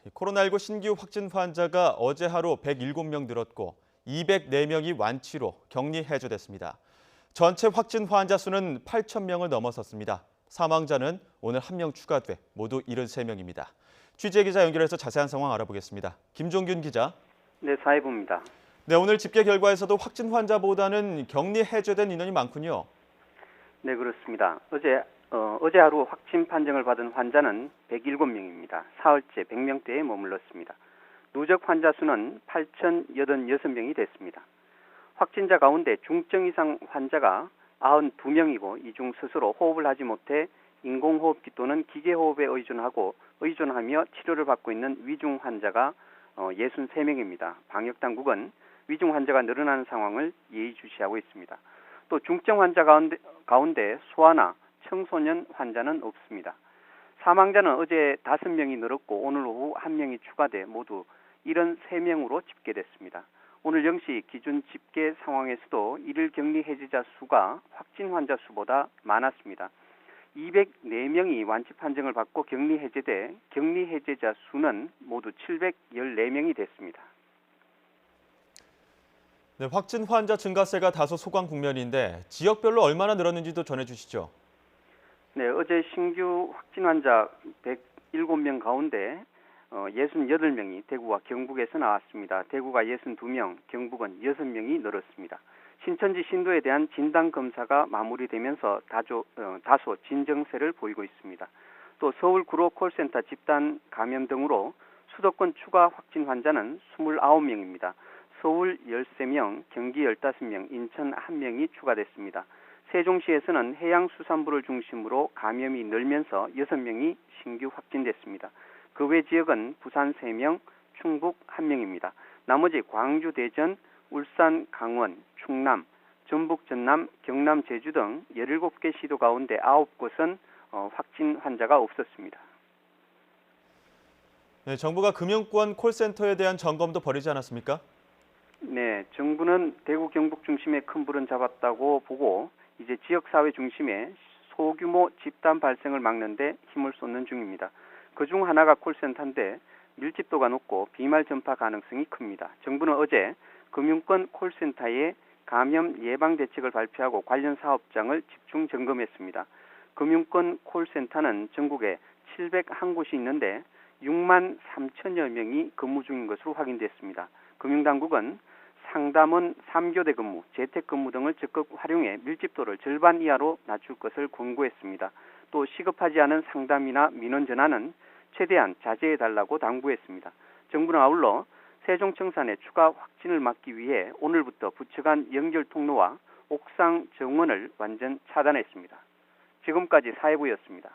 코로나19 신규 확진 환자가 어제 하루 107명 늘었고 204명이 완치로 격리 해제됐습니다. 전체 확진 환자 수는 8,000명을 넘어섰습니다. 사망자는 오늘 1명 추가돼 모두 73명입니다. 취재기자 연결해서 자세한 상황 알아보겠습니다. 김종균 기자. 네, 사회부입니다. 네, 오늘 집계 결과에서도 확진 환자보다는 격리 해제된 인원이 많군요. 네, 그렇습니다. 어제 하루 확진 판정을 받은 환자는 107명입니다. 사흘째 100명대에 머물렀습니다. 누적 환자 수는 8,086명이 됐습니다. 확진자 가운데 중증 이상 환자가 92명이고 이 중 스스로 호흡을 하지 못해 인공호흡기 또는 기계호흡에 의존하며 치료를 받고 있는 위중 환자가 63명입니다. 방역당국은 위중 환자가 늘어나는 상황을 예의주시하고 있습니다. 또 중증 환자 가운데 소아나 청소년 환자는 없습니다. 사망자는 어제 5명이 늘었고 오늘 오후 1명이 추가돼 모두 73명으로 집계됐습니다. 오늘 0시 기준 집계 상황에서도 일일 격리 해제자 수가 확진 환자 수보다 많았습니다. 204명이 완치 판정을 받고 격리 해제돼 격리 해제자 수는 모두 714명이 됐습니다. 네, 확진 환자 증가세가 다소 소강 국면인데 지역별로 얼마나 늘었는지도 전해주시죠. 네, 어제 신규 확진 환자 107명 가운데 68명이 대구와 경북에서 나왔습니다. 대구가 62명, 경북은 6명이 늘었습니다. 신천지 신도에 대한 진단검사가 마무리되면서 다소 진정세를 보이고 있습니다. 또 서울 구로 콜센터 집단 감염 등으로 수도권 추가 확진 환자는 29명입니다. 서울 13명, 경기 15명, 인천 1명이 추가됐습니다. 세종시에서는 해양수산부를 중심으로 감염이 늘면서 6명이 신규 확진됐습니다. 그 외 지역은 부산 3명, 충북 1명입니다. 나머지 광주, 대전, 울산, 강원, 충남, 전북, 전남, 경남, 제주 등 17개 시도 가운데 9곳은 확진 환자가 없었습니다. 네, 정부가 금융권 콜센터에 대한 점검도 벌이지 않았습니까? 네, 정부는 대구, 경북 중심의 큰 불은 잡았다고 보고 이제 지역사회 중심의 소규모 집단 발생을 막는 데 힘을 쏟는 중입니다. 그중 하나가 콜센터인데 밀집도가 높고 비말 전파 가능성이 큽니다. 정부는 어제 금융권 콜센터의 감염 예방 대책을 발표하고 관련 사업장을 집중 점검했습니다. 금융권 콜센터는 전국에 701곳이 있는데 6만 3천여 명이 근무 중인 것으로 확인됐습니다. 금융당국은 상담원 3교대 근무, 재택근무 등을 적극 활용해 밀집도를 절반 이하로 낮출 것을 권고했습니다. 또 시급하지 않은 상담이나 민원 전화는 최대한 자제해달라고 당부했습니다. 정부는 아울러 세종청산의 추가 확진을 막기 위해 오늘부터 부처 간 연결 통로와 옥상 정원을 완전 차단했습니다. 지금까지 사회부였습니다.